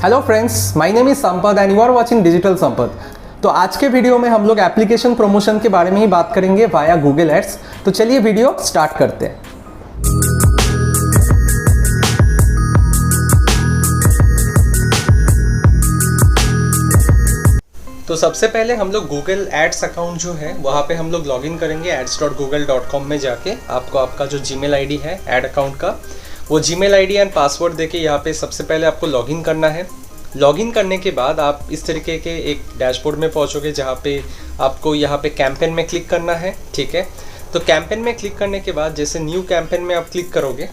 Hello friends, my name is Sampat and you are watching digital Sampat. तो आज के video में हम लोग एप्लीकेशन प्रमोशन के बारे में ही बात करेंगे वाया गूगल एड्स। तो चलिए वीडियो स्टार्ट करते हैं। तो सबसे पहले हम लोग गूगल एड्स अकाउंट जो है वहाँ पे हम लोग लॉगिन करेंगे ads.google.com में जाके। आपको आपका जो जीमेल आईडी है एड अकाउंट का, वो जीमेल आईडी एंड पासवर्ड देके यहाँ पे सबसे पहले आपको लॉगिन करना है। लॉगिन करने के बाद आप इस तरीके के एक डैशबोर्ड में पहुँचोगे जहाँ पे आपको यहाँ पे कैंपेन में क्लिक करना है। ठीक है, तो कैंपेन में क्लिक करने के बाद जैसे न्यू कैंपेन में आप क्लिक करोगे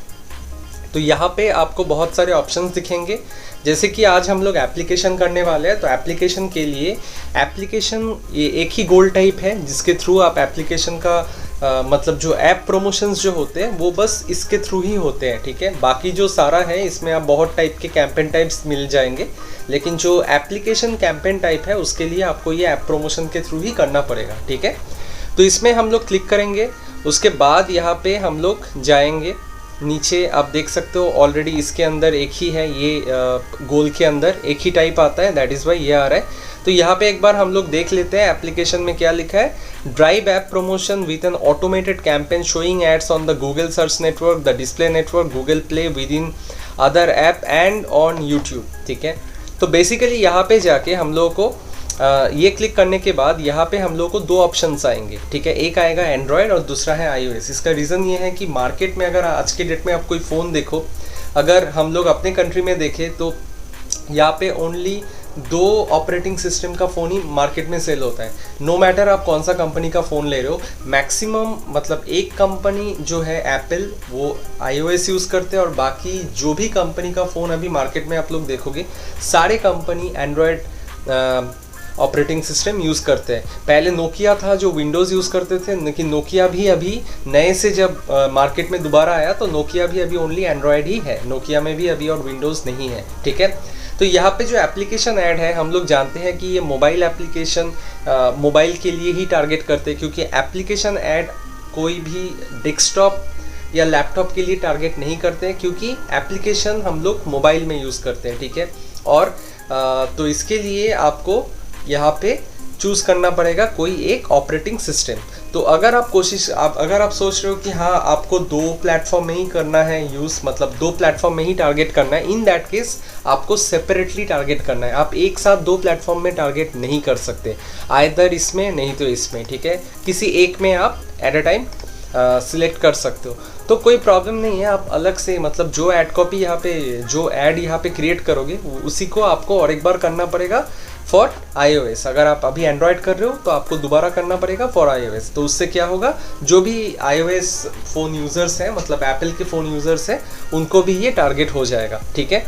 तो यहाँ पे आपको बहुत सारे ऑप्शंस दिखेंगे। जैसे कि आज हम लोग एप्लीकेशन करने वाले हैं, तो एप्लीकेशन के लिए एप्लीकेशन ये एक ही गोल टाइप है जिसके थ्रू आप एप्लीकेशन का मतलब जो ऐप प्रमोशंस जो होते हैं वो बस इसके थ्रू ही होते हैं। ठीक है, बाकी जो सारा है इसमें आप बहुत टाइप के कैंपेन टाइप्स मिल जाएंगे, लेकिन जो एप्लीकेशन कैंपेन टाइप है उसके लिए आपको ये ऐप प्रमोशन के थ्रू ही करना पड़ेगा। ठीक है, तो इसमें हम लोग क्लिक करेंगे। उसके बाद यहाँ पे हम लोग जाएंगे नीचे, आप देख सकते हो ऑलरेडी इसके अंदर एक ही है, ये गोल के अंदर एक ही टाइप आता है, दैट इज़ वाई ये आ रहा है। तो यहाँ पे एक बार हम लोग देख लेते हैं एप्लीकेशन में क्या लिखा है। Drive app promotion with an automated campaign showing ads on the Google search network, the display network, Google play, with in other app and on YouTube. ठीक है, तो बेसिकली यहाँ पे जाके हम लोगों को ये क्लिक करने के बाद यहाँ पे हम लोग को दो ऑप्शंस आएंगे। ठीक है, एक आएगा एंड्रॉयड और दूसरा है iOS। इसका रीज़न ये है कि मार्केट में अगर आज के डेट में आप कोई फ़ोन देखो, अगर हम लोग अपने कंट्री में देखें तो यहाँ पे ओनली दो ऑपरेटिंग सिस्टम का फ़ोन ही मार्केट में सेल होता है। नो मैटर आप कौन सा कंपनी का फ़ोन ले रहे हो, मैक्सिमम मतलब एक कंपनी जो है एप्पल वो iOS यूज़ करते हैं, और बाकी जो भी कंपनी का फ़ोन अभी मार्केट में आप लोग देखोगे सारे company Android operating system use करते हैं। पहले नोकिया था जो विंडोज़ यूज़ करते थे, लेकिन नोकिया भी अभी नए से जब मार्केट में दोबारा आया तो नोकिया भी अभी ओनली एंड्रॉयड ही है, नोकिया में भी अभी और विंडोज़ नहीं है। ठीक है, तो यहाँ पे जो एप्लीकेशन ऐड है हम लोग जानते हैं कि ये मोबाइल एप्लीकेशन मोबाइल के लिए ही टारगेट करते हैं, क्योंकि एप्लीकेशन ऐड कोई भी डेस्कटॉप या लैपटॉप के लिए टारगेट नहीं करते हैं, क्योंकि एप्लीकेशन हम लोग मोबाइल में यूज़ करते हैं। ठीक है, और तो इसके लिए आपको यहाँ पे चूज़ करना पड़ेगा कोई एक ऑपरेटिंग सिस्टम। तो अगर आप अगर आप सोच रहे हो कि हाँ आपको दो प्लेटफॉर्म में ही करना है यूज़, मतलब दो प्लेटफॉर्म में ही टारगेट करना है, इन दैट केस आपको सेपरेटली टारगेट करना है। आप एक साथ दो प्लेटफॉर्म में टारगेट नहीं कर सकते, आइदर इसमें नहीं तो इसमें। ठीक है, किसी एक में आप एट अ टाइम सिलेक्ट कर सकते हो, तो कोई प्रॉब्लम नहीं है। आप अलग से मतलब जो ऐड कॉपी यहाँ पे जो ऐड यहाँ पे क्रिएट करोगे उसी को आपको और एक बार करना पड़ेगा फॉर iOS। अगर आप अभी एंड्रॉयड कर रहे हो तो आपको दोबारा करना पड़ेगा फॉर iOS। तो उससे क्या होगा, जो भी iOS फ़ोन यूज़र्स हैं मतलब एप्पल के फ़ोन यूज़र्स हैं उनको भी ये टारगेट हो जाएगा। ठीक है,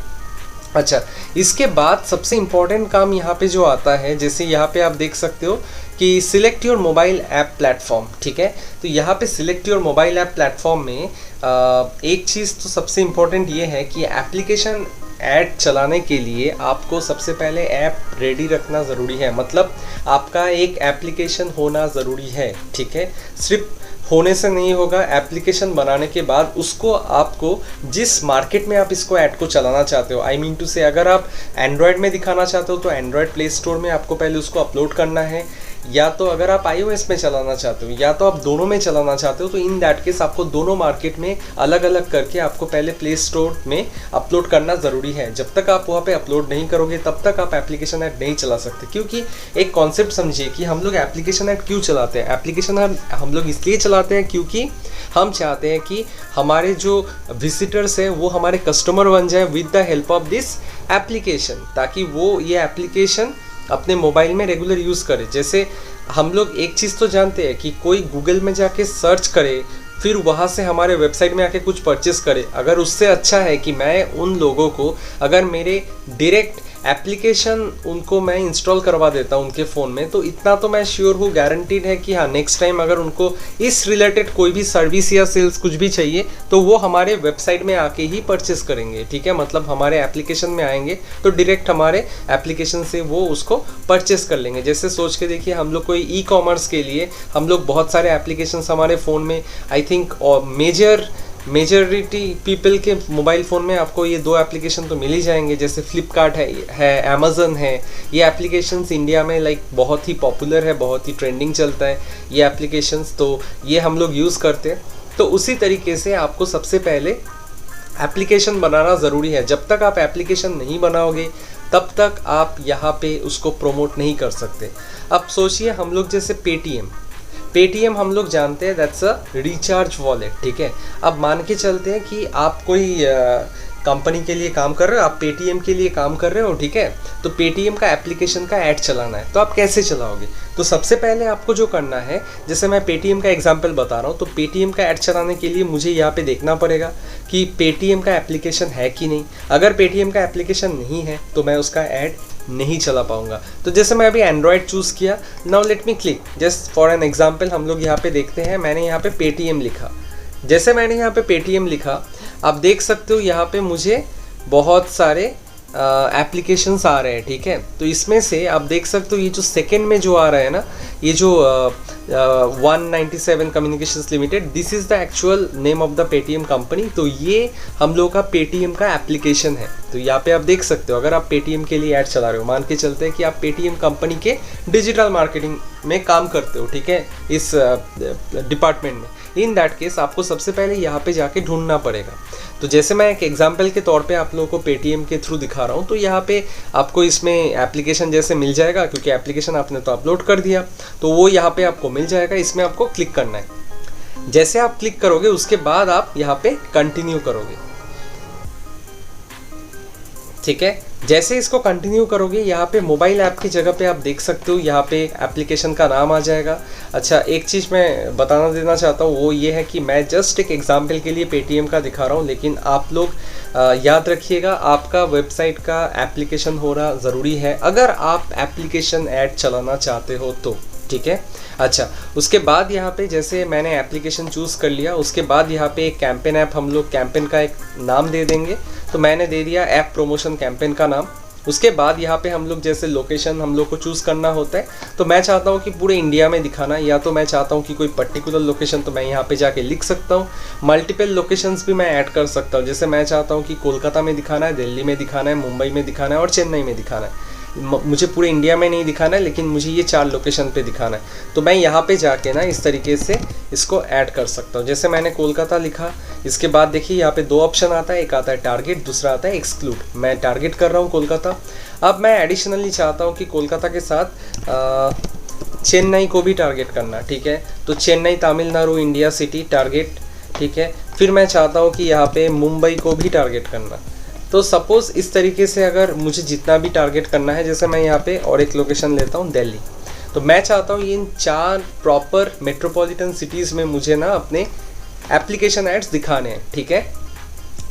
अच्छा इसके बाद सबसे इम्पॉर्टेंट काम यहाँ पे जो आता है, जैसे यहाँ पे आप देख सकते हो कि select your mobile app platform. ठीक है, तो यहाँ पे select your mobile app platform में एक चीज़ तो सबसे इम्पॉर्टेंट ये है कि एप्लीकेशन ऐड चलाने के लिए आपको सबसे पहले ऐप रेडी रखना ज़रूरी है, मतलब आपका एक एप्लीकेशन होना ज़रूरी है। ठीक है, सिर्फ होने से नहीं होगा, एप्लीकेशन बनाने के बाद उसको आपको जिस मार्केट में आप इसको ऐड को चलाना चाहते हो, आई मीन टू से अगर आप एंड्रॉयड में दिखाना चाहते हो तो एंड्रॉयड प्ले स्टोर में आपको पहले उसको अपलोड करना है, या तो अगर आप iOS में चलाना चाहते हो या तो आप दोनों में चलाना चाहते हो तो इन दैट केस आपको दोनों मार्केट में अलग अलग करके आपको पहले प्ले स्टोर में अपलोड करना ज़रूरी है। जब तक आप वहाँ पे अपलोड नहीं करोगे तब तक आप एप्लीकेशन ऐड नहीं चला सकते, क्योंकि एक कॉन्सेप्ट समझिए कि हम लोग एप्लीकेशन ऐड क्यों चलाते हैं। एप्लीकेशन हम लोग इसलिए चलाते हैं क्योंकि हम चाहते हैं कि हमारे जो विजिटर्स हैं वो हमारे कस्टमर बन जाए with the help of this application, ताकि वो ये एप्लीकेशन अपने मोबाइल में रेगुलर यूज़ करे। जैसे हम लोग एक चीज़ तो जानते हैं कि कोई गूगल में जाके सर्च करे फिर वहाँ से हमारे वेबसाइट में आके कुछ परचेस करे, अगर उससे अच्छा है कि मैं उन लोगों को अगर मेरे डायरेक्ट एप्लीकेशन उनको मैं इंस्टॉल करवा देता हूँ उनके फ़ोन में, तो इतना तो मैं श्योर हूँ, गारंटीड है कि हाँ नेक्स्ट टाइम अगर उनको इस रिलेटेड कोई भी सर्विस या सेल्स कुछ भी चाहिए तो वो हमारे वेबसाइट में आके ही परचेस करेंगे। ठीक है, मतलब हमारे एप्लीकेशन में आएंगे तो डायरेक्ट हमारे एप्लीकेशन से वो उसको परचेस कर लेंगे। जैसे सोच के देखिए, हम लोग कोई ई कॉमर्स के लिए हम लोग बहुत सारे एप्लीकेशन हमारे फ़ोन में I think major majority people के मोबाइल फ़ोन में आपको ये 2 एप्लीकेशन तो मिल ही जाएंगे, जैसे फ्लिपकार्ट है अमेज़न है। ये एप्लीकेशंस इंडिया में लाइक बहुत ही पॉपुलर है, बहुत ही ट्रेंडिंग चलता है ये एप्लीकेशंस, तो ये हम लोग यूज़ करते हैं। तो उसी तरीके से आपको सबसे पहले एप्लीकेशन बनाना ज़रूरी है। जब तक आप एप्लीकेशन नहीं बनाओगे तब तक आप यहाँ पे उसको प्रमोट नहीं कर सकते। अब सोचिए हम लोग जैसे पेटीएम हम लोग जानते हैं दैट्स अ रिचार्ज वॉलेट, ठीक है। अब मान के चलते हैं कि आप कोई कंपनी के लिए काम कर रहे हो, आप पेटीएम के लिए काम कर रहे हो, ठीक है। तो पेटीएम का एप्लीकेशन का ऐड चलाना है, तो आप कैसे चलाओगे? तो सबसे पहले आपको जो करना है, जैसे मैं पेटीएम का एग्जांपल बता रहा हूँ, तो पेटीएम का ऐड चलाने के लिए मुझे यहाँ पे देखना पड़ेगा कि पेटीएम का एप्लीकेशन है कि नहीं। अगर पेटीएम का एप्लीकेशन नहीं है तो मैं उसका ऐड नहीं चला पाऊंगा। तो जैसे मैं अभी एंड्रॉयड चूज़ किया, now let me click just for an example. हम लोग यहाँ पे देखते हैं, मैंने यहाँ पे पेटीएम लिखा। जैसे मैंने यहाँ पे पेटीएम लिखा, आप देख सकते हो यहाँ पे मुझे बहुत सारे एप्लीकेशंस आ रहे हैं, ठीक है। तो इसमें से आप देख सकते हो ये जो सेकंड में जो आ रहा है ना, ये जो 197 communications limited, this is the actual name of the Paytm company. तो ये हम लोग का पेटीएम का एप्लीकेशन है। तो यहाँ पे आप देख सकते हो, अगर आप पेटीएम के लिए ऐड चला रहे हो, मान के चलते हैं कि आप पेटीएम कंपनी के डिजिटल मार्केटिंग में काम करते हो, ठीक है, इस डिपार्टमेंट में। इन दैट केस आपको सबसे पहले यहाँ पे जाके ढूंढना पड़ेगा। तो जैसे मैं एक एग्जांपल के तौर पे आप लोगों को पेटीएम के थ्रू दिखा रहा हूँ, तो यहाँ पे आपको इसमें एप्लीकेशन जैसे मिल जाएगा, क्योंकि एप्लीकेशन आपने तो अपलोड कर दिया, तो वो यहाँ पे आपको मिल जाएगा। इसमें आपको क्लिक करना है। जैसे आप क्लिक करोगे उसके बाद आप यहाँ पे कंटिन्यू करोगे, ठीक है। जैसे इसको कंटिन्यू करोगे, यहाँ पे मोबाइल ऐप की जगह पे आप देख सकते हो यहाँ पे एप्लीकेशन का नाम आ जाएगा। अच्छा, एक चीज़ मैं बताना देना चाहता हूँ, वो ये है कि मैं जस्ट एक एग्जांपल के लिए पेटीएम का दिखा रहा हूँ, लेकिन आप लोग याद रखिएगा आपका वेबसाइट का एप्लीकेशन होना ज़रूरी है अगर आप एप्लीकेशन ऐड चलाना चाहते हो तो, ठीक है। अच्छा, उसके बाद यहाँ पे जैसे मैंने एप्लीकेशन चूज़ कर लिया, उसके बाद यहाँ पे एक कैंपेन ऐप, हम लोग कैंपेन का एक नाम दे देंगे। तो मैंने दे दिया ऐप प्रमोशन कैंपेन का नाम। उसके बाद यहाँ पे हम लोग जैसे लोकेशन हम लोग को चूज़ करना होता है, तो मैं चाहता हूँ कि पूरे इंडिया में दिखाना, या तो मैं चाहता हूँ कि कोई पर्टिकुलर लोकेशन, तो मैं यहाँ पे जाके लिख सकता हूँ। मल्टीपल लोकेशंस भी मैं ऐड कर सकता हूँ, जैसे मैं चाहता हूँ कि कोलकाता में दिखाना है, दिल्ली में दिखाना है, मुंबई में दिखाना है और चेन्नई में दिखाना है। मुझे पूरे इंडिया में नहीं दिखाना है, लेकिन मुझे ये 4 लोकेशन पे दिखाना है। तो मैं यहाँ पे जाके ना इस तरीके से इसको ऐड कर सकता हूँ। जैसे मैंने कोलकाता लिखा, इसके बाद देखिए यहाँ पे 2 ऑप्शन आता है, एक आता है टारगेट, दूसरा आता है एक्सक्लूड। मैं टारगेट कर रहा हूँ कोलकाता। अब मैं एडिशनली चाहता हूँ कि कोलकाता के साथ चेन्नई को भी टारगेट करना, ठीक है। तो Chennai Tamil Nadu India city target, ठीक है। फिर मैं चाहता हूँ कि यहाँ पे मुंबई को भी टारगेट करना। तो सपोज़ इस तरीके से अगर मुझे जितना भी टारगेट करना है, जैसे मैं यहाँ पे और एक लोकेशन लेता हूँ दिल्ली, तो मैं चाहता हूँ इन 4 प्रॉपर मेट्रोपॉलिटन सिटीज़ में मुझे ना अपने एप्लीकेशन एड्स दिखाने हैं, ठीक है।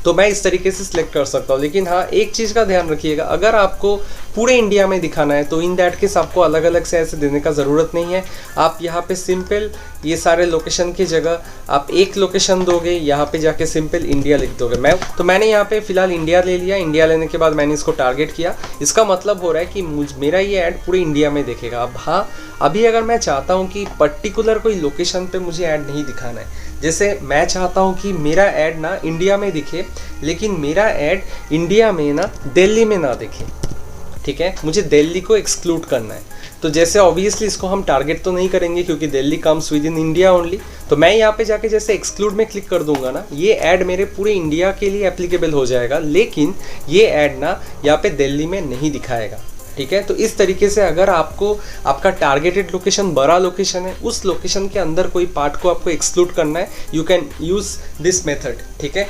तो मैं इस तरीके से सिलेक्ट कर सकता हूँ। लेकिन हाँ, एक चीज़ का ध्यान रखिएगा, अगर आपको पूरे इंडिया में दिखाना है तो इन दैट केस आपको अलग अलग से ऐसे देने का ज़रूरत नहीं है। आप यहाँ पे सिंपल ये सारे लोकेशन की जगह आप एक लोकेशन दोगे, यहाँ पे जाके सिंपल इंडिया लिख दोगे। मैंने यहाँ पे फ़िलहाल इंडिया ले लिया। इंडिया लेने के बाद मैंने इसको टारगेट किया। इसका मतलब हो रहा है कि मेरा ये ऐड पूरे इंडिया में देखेगा। अब हाँ, अभी अगर मैं चाहता हूँ कि पर्टिकुलर कोई लोकेशन पे मुझे ऐड नहीं दिखाना है, जैसे मैं चाहता हूँ कि मेरा ऐड ना इंडिया में दिखे, लेकिन मेरा ऐड इंडिया में ना दिल्ली में ना दिखे, ठीक है, मुझे दिल्ली को एक्सक्लूड करना है। तो जैसे ऑब्वियसली इसको हम टारगेट तो नहीं करेंगे क्योंकि Delhi comes with in India only. तो मैं यहाँ पे जाके जैसे एक्सक्लूड में क्लिक कर दूंगा ना, ये ऐड मेरे पूरे इंडिया के लिए एप्लीकेबल हो जाएगा, लेकिन ये ऐड ना यहाँ पे दिल्ली में नहीं दिखाएगा, ठीक है। तो इस तरीके से अगर आपको आपका टारगेटेड लोकेशन बड़ा लोकेशन है, उस लोकेशन के अंदर कोई पार्ट को आपको एक्सक्लूड करना है, you can use this method, ठीक है।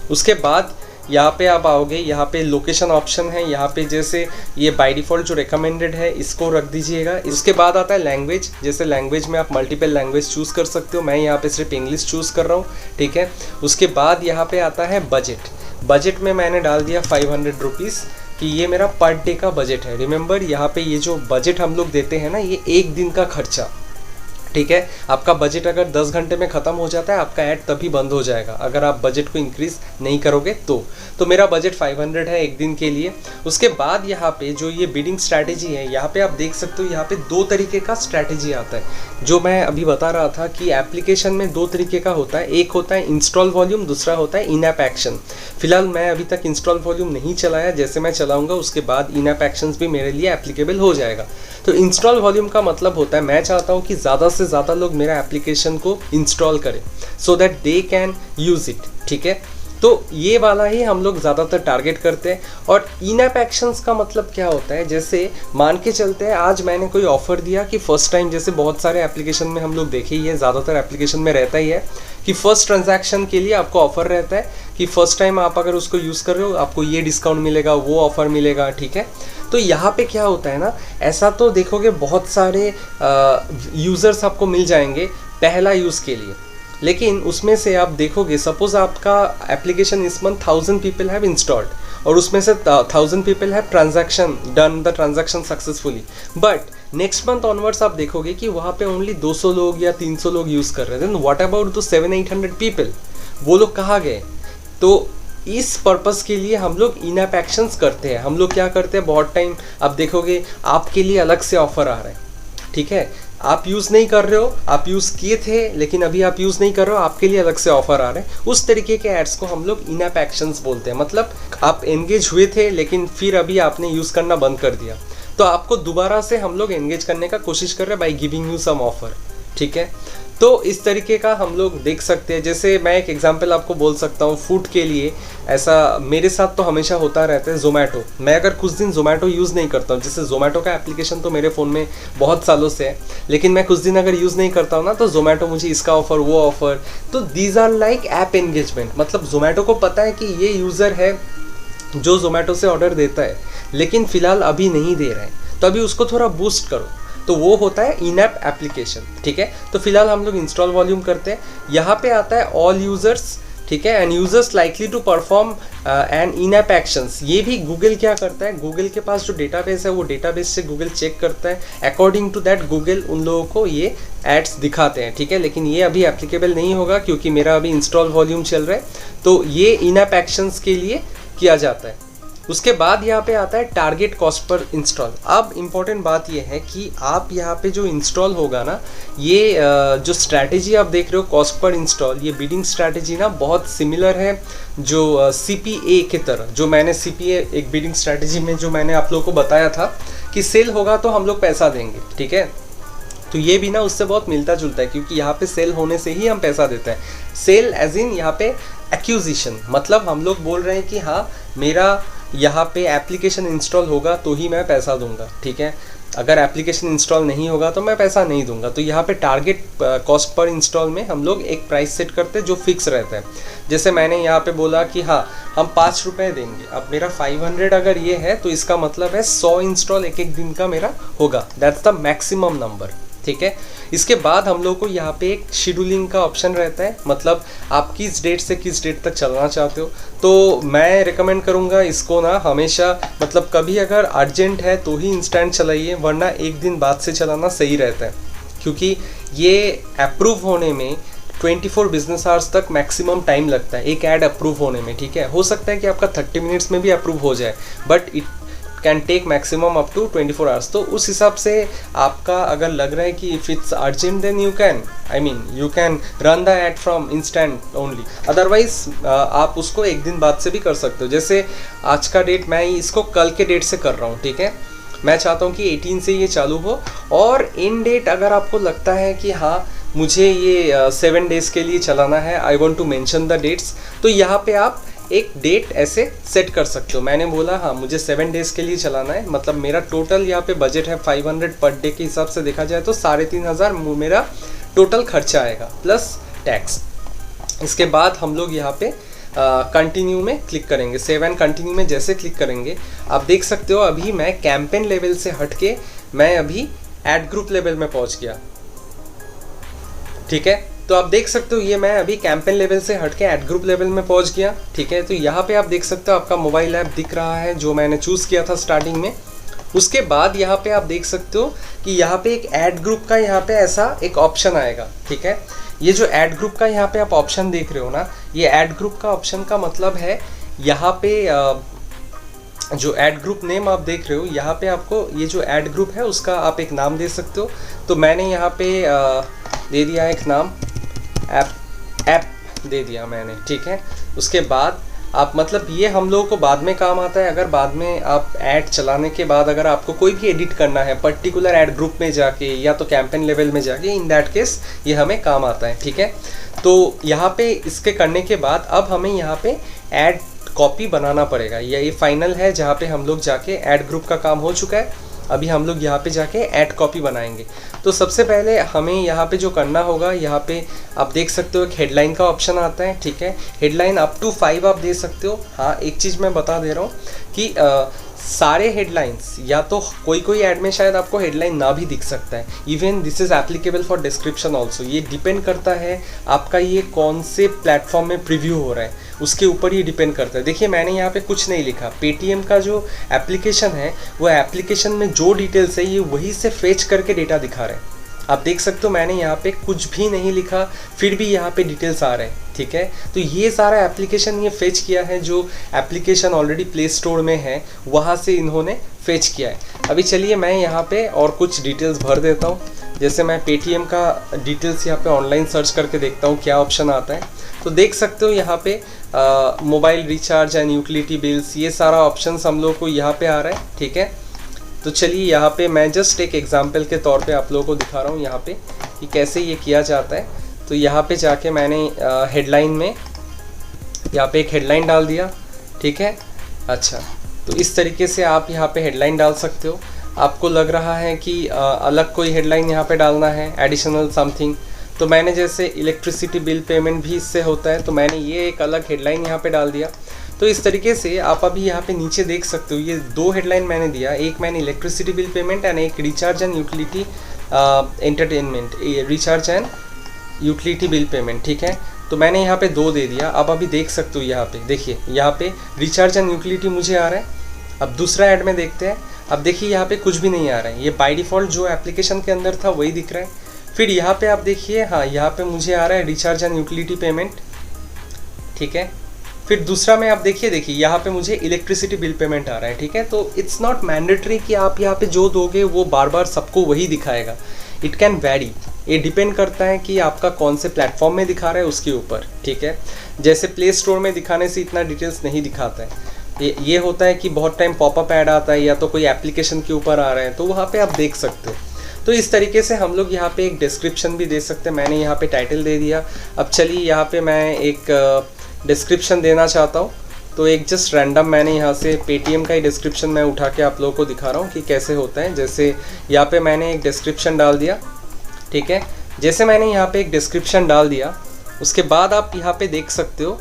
उसके बाद यहाँ पे आप आओगे, यहाँ पे लोकेशन ऑप्शन है, यहाँ पे जैसे ये बाय डिफ़ॉल्ट जो रिकमेंडेड है इसको रख दीजिएगा। इसके बाद आता है लैंग्वेज। जैसे लैंग्वेज में आप मल्टीपल लैंग्वेज चूज़ कर सकते हो, मैं यहाँ पे सिर्फ इंग्लिश चूज़ कर रहा हूँ, ठीक है। उसके बाद यहाँ पे आता है बजट। बजट में मैंने डाल दिया 500 रुपीज़ कि ये मेरा पर डे का बजट है। रिमेंबर यहाँ पे ये जो बजट हम लोग देते हैं ना, ये 1 दिन का खर्चा, ठीक है। आपका बजट अगर 10 घंटे में ख़त्म हो जाता है, आपका ऐड तभी बंद हो जाएगा अगर आप बजट को इंक्रीज़ नहीं करोगे तो मेरा बजट 500 है एक दिन के लिए। उसके बाद यहाँ पे जो ये बिडिंग स्ट्रैटेजी है, यहाँ पे आप देख सकते हो, यहाँ पे 2 तरीके का स्ट्रैटेजी आता है। जो मैं अभी बता रहा था कि एप्लीकेशन में 2 तरीके का होता है, एक होता है इंस्टॉल वॉल्यूम, दूसरा होता है इन ऐप एक्शन। फिलहाल मैं अभी तक इंस्टॉल वॉल्यूम नहीं चलाया, जैसे मैं चलाऊँगा उसके बाद इन ऐप एक्शंस भी मेरे लिए एप्लीकेबल हो जाएगा। तो इंस्टॉल वॉल्यूम का मतलब होता है मैं चाहता हूँ कि ज़्यादा से ज़्यादा लोग मेरा एप्लीकेशन को इंस्टॉल करें so that they can use it, ठीक है। तो ये वाला ही हम लोग ज़्यादातर टारगेट करते हैं। और इन ऐप एक्शंस का मतलब क्या होता है, जैसे मान के चलते हैं आज मैंने कोई ऑफ़र दिया कि फ़र्स्ट टाइम, जैसे बहुत सारे एप्लीकेशन में हम लोग देखे ही है, ज़्यादातर एप्लीकेशन में रहता ही है कि फ़र्स्ट ट्रांजैक्शन के लिए आपको ऑफ़र रहता है कि फ़र्स्ट टाइम आप अगर उसको यूज़ कर रहे हो आपको ये डिस्काउंट मिलेगा, वो ऑफ़र मिलेगा, ठीक है। तो यहाँ पे क्या होता है ना, ऐसा तो देखोगे बहुत सारे यूज़र्स आपको मिल जाएंगे पहला यूज़ के लिए, लेकिन उसमें से आप देखोगे सपोज आपका एप्लीकेशन इस मंथ 1000 पीपल हैव इंस्टॉल्ड और उसमें से 1000 people have transaction done the transaction successfully, but next month onwards आप देखोगे कि वहाँ पे ओनली 200 लोग या 300 लोग यूज़ कर रहे थे। व्हाट अबाउट द 700-800 पीपल, वो लोग कहाँ गए? तो इस पर्पस के लिए हम लोग इन ऐप एक्शंस करते हैं। हम लोग क्या करते हैं, बहुत टाइम आप देखोगे आपके लिए अलग से ऑफर आ रहा है, ठीक है, आप यूज़ नहीं कर रहे हो, आप यूज़ किए थे लेकिन अभी आप यूज़ नहीं कर रहे हो, आपके लिए अलग से ऑफर आ रहे हैं। उस तरीके के एड्स को हम लोग इन ऐप एक्शंस बोलते हैं। मतलब आप एंगेज हुए थे लेकिन फिर अभी आपने यूज़ करना बंद कर दिया, तो आपको दोबारा से हम लोग एंगेज करने का कोशिश कर रहे हैं by giving you some offer, ठीक है। तो इस तरीके का हम लोग देख सकते हैं। जैसे मैं एक एग्जांपल आपको बोल सकता हूँ फूड के लिए, ऐसा मेरे साथ तो हमेशा होता रहता है ज़ोमैटो। मैं अगर कुछ दिन ज़ोमैटो यूज़ नहीं करता हूँ, जैसे ज़ोमैटो का एप्लीकेशन तो मेरे फ़ोन में बहुत सालों से है, लेकिन मैं कुछ दिन अगर यूज़ नहीं करता हूँ ना, तो ज़ोमैटो मुझे इसका ऑफ़र, वो ऑफ़र, तो these are like app engagement. मतलब ज़ोमैटो को पता है कि ये यूज़र है जो ज़ोमैटो से ऑर्डर देता है लेकिन फ़िलहाल अभी नहीं दे रहा है, तो अभी उसको थोड़ा बूस्ट करो, तो वो होता है इन ऐप एप्लीकेशन, ठीक है। तो फिलहाल हम लोग इंस्टॉल वॉल्यूम करते हैं। यहाँ पे आता है ऑल यूज़र्स, ठीक है, and users likely to perform and in app actions. ये भी गूगल क्या करता है, गूगल के पास जो डेटाबेस है वो डेटाबेस से गूगल चेक करता है, अकॉर्डिंग टू दैट गूगल उन लोगों को ये एड्स दिखाते हैं, ठीक है। लेकिन ये अभी एप्लीकेबल नहीं होगा क्योंकि मेरा अभी इंस्टॉल वॉल्यूम चल रहा है, तो ये इन ऐप एक्शंस के लिए किया जाता है। उसके बाद यहाँ पे आता है टारगेट कॉस्ट पर इंस्टॉल। अब इम्पॉर्टेंट बात ये है कि आप यहाँ पे जो इंस्टॉल होगा ना, ये जो स्ट्रैटेजी आप देख रहे हो कॉस्ट पर इंस्टॉल, ये बिडिंग स्ट्रैटेजी ना बहुत सिमिलर है जो CPA की तरह। जो मैंने CPA एक बिडिंग स्ट्रैटेजी में जो मैंने आप लोगों को बताया था कि सेल होगा तो हम लोग पैसा देंगे, ठीक है। तो ये भी ना उससे बहुत मिलता जुलता है क्योंकि यहाँ पे सेल होने से ही हम पैसा देते हैं। सेल एज इन यहाँ पे एक्यूजिशन, मतलब हम लोग बोल रहे हैं कि हाँ मेरा यहाँ पे एप्लीकेशन इंस्टॉल होगा तो ही मैं पैसा दूंगा, ठीक है। अगर एप्लीकेशन इंस्टॉल नहीं होगा तो मैं पैसा नहीं दूंगा। तो यहाँ पे टारगेट कॉस्ट पर इंस्टॉल में हम लोग एक प्राइस सेट करते हैं जो फिक्स रहता है। जैसे मैंने यहाँ पे बोला कि हाँ हम 5 रुपये देंगे, अब मेरा 500 अगर ये है तो इसका मतलब है 100 इंस्टॉल एक एक दिन का मेरा होगा, दैट्स द मैक्सिमम नंबर, ठीक है। इसके बाद हम लोग को यहाँ पे एक शेड्यूलिंग का ऑप्शन रहता है, मतलब आप किस डेट से किस डेट तक चलना चाहते हो। तो मैं रिकमेंड करूँगा इसको ना हमेशा, मतलब कभी अगर अर्जेंट है तो ही इंस्टेंट चलाइए, वरना एक दिन बाद से चलाना सही रहता है क्योंकि ये अप्रूव होने में 24 बिजनेस आवर्स तक मैक्सिमम टाइम लगता है एक ऐड अप्रूव होने में, ठीक है। हो सकता है कि आपका 30 मिनट्स में भी अप्रूव हो जाए, but it can take maximum up to 24 hours. तो उस हिसाब से आपका अगर लग रहा है कि if it's urgent then you can run the ad from instant only, otherwise आप उसको एक दिन बाद से भी कर सकते हो। जैसे आज का डेट, मैं इसको कल के डेट से कर रहा हूँ, ठीक है। मैं चाहता हूँ कि 18 से ये चालू हो, और इन डेट अगर आपको लगता है कि हाँ मुझे ये 7 डेज़ के लिए चलाना है, I want to mention the dates, तो यहाँ पे आप एक डेट ऐसे सेट कर सकते हो। मैंने बोला हाँ मुझे 7 डेज़ के लिए चलाना है, मतलब मेरा टोटल यहाँ पे बजट है 500 पर डे के हिसाब से देखा जाए तो 3500 मेरा टोटल खर्चा आएगा प्लस टैक्स। इसके बाद हम लोग यहाँ पे कंटिन्यू में क्लिक करेंगे। सेव एंड कंटिन्यू में जैसे क्लिक करेंगे आप देख सकते हो अभी मैं कैंपेन लेवल से हट के मैं अभी एड ग्रुप लेवल में पहुँच गया, ठीक है। तो आप देख सकते हो ये मैं अभी कैंपेन लेवल से हट के एड ग्रुप लेवल में पहुंच गया, ठीक है। तो यहाँ पे आप देख सकते हो आपका मोबाइल ऐप दिख रहा है जो मैंने चूज़ किया था स्टार्टिंग में, उसके बाद यहाँ पे आप देख सकते हो कि यहाँ पे एक ऐड ग्रुप का यहाँ पे ऐसा एक ऑप्शन आएगा, ठीक है। ये जो ऐड ग्रुप का यहाँ पे आप ऑप्शन देख रहे हो ना, ये ऐड ग्रुप का ऑप्शन का मतलब है यहाँ पे जो ऐड ग्रुप नेम आप देख रहे हो, यहाँ पे आपको ये जो ऐड ग्रुप है उसका आप एक नाम दे सकते हो। तो मैंने यहाँ पे दे दिया एक नाम, ऐप दे दिया मैंने, ठीक है। उसके बाद आप मतलब ये हम लोगों को बाद में काम आता है, अगर बाद में आप ऐड चलाने के बाद अगर आपको कोई भी एडिट करना है पर्टिकुलर ऐड ग्रुप में जाके या तो कैंपेन लेवल में जाके, इन दैट केस ये हमें काम आता है, ठीक है। तो यहाँ पे इसके करने के बाद अब हमें यहाँ पे ऐड कॉपी बनाना पड़ेगा। ये फाइनल है जहाँ पे हम लोग जाके ऐड ग्रुप का काम हो चुका है, अभी हम लोग यहाँ पे जाके ऐड कॉपी बनाएंगे। तो सबसे पहले हमें यहाँ पे जो करना होगा, यहाँ पे आप देख सकते हो एक हेडलाइन का ऑप्शन आता है, ठीक है। हेडलाइन अप टू 5 आप दे सकते हो। हाँ, एक चीज़ मैं बता दे रहा हूँ कि सारे हेडलाइंस या तो कोई ऐड में शायद आपको हेडलाइन ना भी दिख सकता है। Even this is applicable for description also. ये डिपेंड करता है आपका ये कौन से प्लेटफॉर्म में प्रीव्यू हो रहा है, उसके ऊपर ही डिपेंड करता है। देखिए मैंने यहाँ पे कुछ नहीं लिखा, पेटीएम का जो एप्लीकेशन है वो एप्लीकेशन में जो डिटेल्स है ये वही से फेच करके डेटा दिखा रहे हैं। आप देख सकते हो मैंने यहाँ पे कुछ भी नहीं लिखा, फिर भी यहाँ पे डिटेल्स आ रहे हैं, ठीक है। तो ये सारा एप्लीकेशन ये फेच किया है, जो एप्लीकेशन ऑलरेडी प्ले स्टोर में है वहाँ से इन्होंने फेच किया है। अभी चलिए मैं यहाँ पे और कुछ डिटेल्स भर देता हूँ। जैसे मैं पेटीएम का डिटेल्स यहाँ पे ऑनलाइन सर्च करके देखता हूँ क्या ऑप्शन आता है। तो देख सकते हो यहाँ पे mobile recharge and utility bills, ये सारा ऑप्शंस हम लोग को यहाँ पे आ रहा है, ठीक है। तो चलिए यहाँ पे मैं जस्ट एक एग्जांपल के तौर पे आप लोगों को दिखा रहा हूँ यहाँ पे कि कैसे ये किया जाता है। तो यहाँ पे जाके मैंने हेडलाइन में यहाँ पे एक हेडलाइन डाल दिया, ठीक है। अच्छा, तो इस तरीके से आप यहाँ पे हेडलाइन डाल सकते हो। आपको लग रहा है कि अलग कोई हेडलाइन यहाँ पे डालना है, एडिशनल समथिंग, तो मैंने जैसे इलेक्ट्रिसिटी बिल पेमेंट भी इससे होता है, तो मैंने ये एक अलग हेडलाइन यहाँ पे डाल दिया। तो इस तरीके से आप अभी यहाँ पे नीचे देख सकते हो, ये 2 हेडलाइन मैंने दिया, एक मैंने इलेक्ट्रिसिटी बिल पेमेंट एंड एक recharge and utility entertainment, recharge and utility bill payment, ठीक है। तो मैंने यहाँ पे 2 दे दिया। अब अभी देख सकते हो यहाँ पे, देखिए यहाँ पे रिचार्ज एंड यूटिलिटी मुझे आ रहा है। अब दूसरा ऐड में देखते हैं। अब देखिए यहाँ पे कुछ भी नहीं आ रहा है, ये बाय डिफ़ॉल्ट जो एप्लीकेशन के अंदर था वही दिख रहा है। फिर यहाँ पे आप देखिए, हाँ यहाँ पे मुझे आ रहा है रिचार्ज एंड यूटिलिटी पेमेंट, ठीक है। फिर दूसरा में आप देखिए यहाँ पे मुझे इलेक्ट्रिसिटी बिल पेमेंट आ रहा है, ठीक है। तो इट्स नॉट मैंडेटरी कि आप यहाँ पे जो दोगे वो बार बार सबको वही दिखाएगा। इट कैन वैरी, ये डिपेंड करता है कि आपका कौन से प्लेटफॉर्म में दिखा रहा है उसके ऊपर, ठीक है। जैसे प्ले स्टोर में दिखाने से इतना डिटेल्स नहीं दिखाता है। ये होता है कि बहुत टाइम पॉपअप ऐड आता है या तो कोई एप्लीकेशन के ऊपर आ रहा है, तो वहाँ पे आप देख सकते हो। तो इस तरीके से हम लोग यहाँ पे एक डिस्क्रिप्शन भी दे सकते हैं। मैंने यहाँ पे टाइटल दे दिया। अब चलिए यहाँ पे मैं एक डिस्क्रिप्शन देना चाहता हूँ, तो एक जस्ट रैंडम मैंने यहाँ से पेटीएम का ही डिस्क्रिप्शन मैं उठा के आप लोगों को दिखा रहा हूँ कि कैसे होता है। जैसे यहाँ पे मैंने एक डिस्क्रिप्शन डाल दिया, ठीक है। जैसे मैंने यहाँ पे एक डिस्क्रिप्शन डाल दिया, उसके बाद आप यहाँ पे देख सकते हो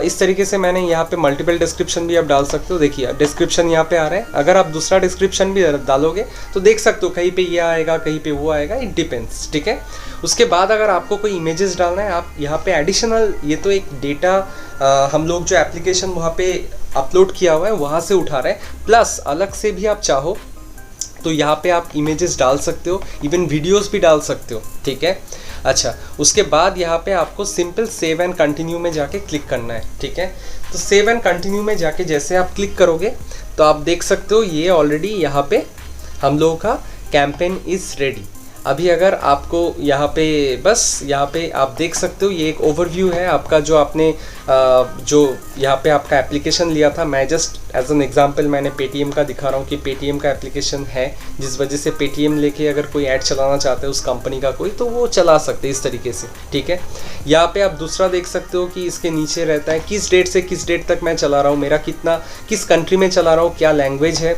इस तरीके से मैंने यहाँ पे मल्टीपल डिस्क्रिप्शन भी आप डाल सकते हो। देखिए डिस्क्रिप्शन यहाँ पे आ रहा है। अगर आप दूसरा डिस्क्रिप्शन भी डालोगे तो देख सकते हो कहीं पे ये आएगा, कहीं पे वो आएगा, इट डिपेंड्स, ठीक है। उसके बाद अगर आपको कोई इमेजेस डालना है, आप यहाँ पे एडिशनल, ये तो एक डेटा हम लोग जो एप्लीकेशन वहाँ पे अपलोड किया हुआ है वहाँ से उठा रहे हैं, प्लस अलग से भी आप चाहो तो यहाँ पे आप इमेजेस डाल सकते हो, इवन वीडियोस भी डाल सकते हो, ठीक है। अच्छा, उसके बाद यहाँ पे आपको सिंपल सेव एंड कंटिन्यू में जाके क्लिक करना है, ठीक है। तो सेव एंड कंटिन्यू में जाके जैसे आप क्लिक करोगे तो आप देख सकते हो ये ऑलरेडी यहाँ पे हम लोगों का कैंपेन इज़ रेडी। अभी अगर आपको यहाँ पे बस यहाँ पे आप देख सकते हो, ये एक ओवरव्यू है आपका जो आपने जो यहाँ पे आपका एप्लीकेशन लिया था। मैं जस्ट एज एन एग्जांपल मैंने पेटीएम का दिखा रहा हूँ कि पेटीएम का एप्लीकेशन है, जिस वजह से पेटीएम लेके अगर कोई ऐड चलाना चाहते हैं उस कंपनी का कोई, तो वो चला सकते हैं इस तरीके से, ठीक है। यहाँ पे आप दूसरा देख सकते हो कि इसके नीचे रहता है किस डेट से किस डेट तक मैं चला रहा हूँ, मेरा कितना, किस कंट्री में चला रहा हूँ, क्या लैंग्वेज है,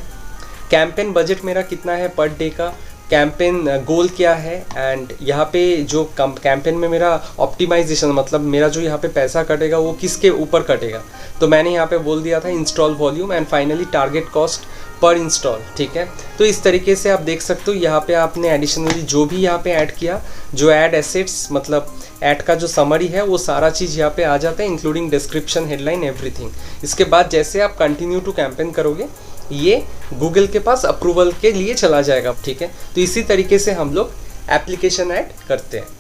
कैंपेन बजट मेरा कितना है पर डे का, कैंपेन गोल क्या है, एंड यहाँ पे जो कैंपेन में मेरा ऑप्टिमाइजेशन, मतलब मेरा जो यहाँ पे पैसा कटेगा वो किसके ऊपर कटेगा, तो मैंने यहाँ पे बोल दिया था install volume, and finally target cost per install, ठीक है। तो इस तरीके से आप देख सकते हो यहाँ पे आपने एडिशनली जो भी यहाँ पे ऐड किया, जो ऐड एसेट्स मतलब ऐड का जो समरी है वो सारा चीज़ यहाँ पे आ जाता है, इंक्लूडिंग डिस्क्रिप्शन, हेडलाइन, एवरीथिंग। इसके बाद जैसे आप कंटिन्यू टू कैंपेन करोगे ये गूगल के पास अप्रूवल के लिए चला जाएगा, ठीक है। तो इसी तरीके से हम लोग एप्लीकेशन ऐड करते हैं।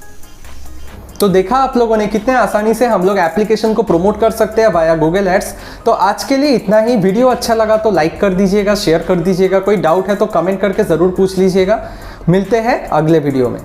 तो देखा आप लोगों ने कितने आसानी से हम लोग एप्लीकेशन को प्रमोट कर सकते हैं वाया गूगल एड्स। तो आज के लिए इतना ही। वीडियो अच्छा लगा तो लाइक कर दीजिएगा, शेयर कर दीजिएगा। कोई डाउट है तो कमेंट करके ज़रूर पूछ लीजिएगा। मिलते हैं अगले वीडियो में।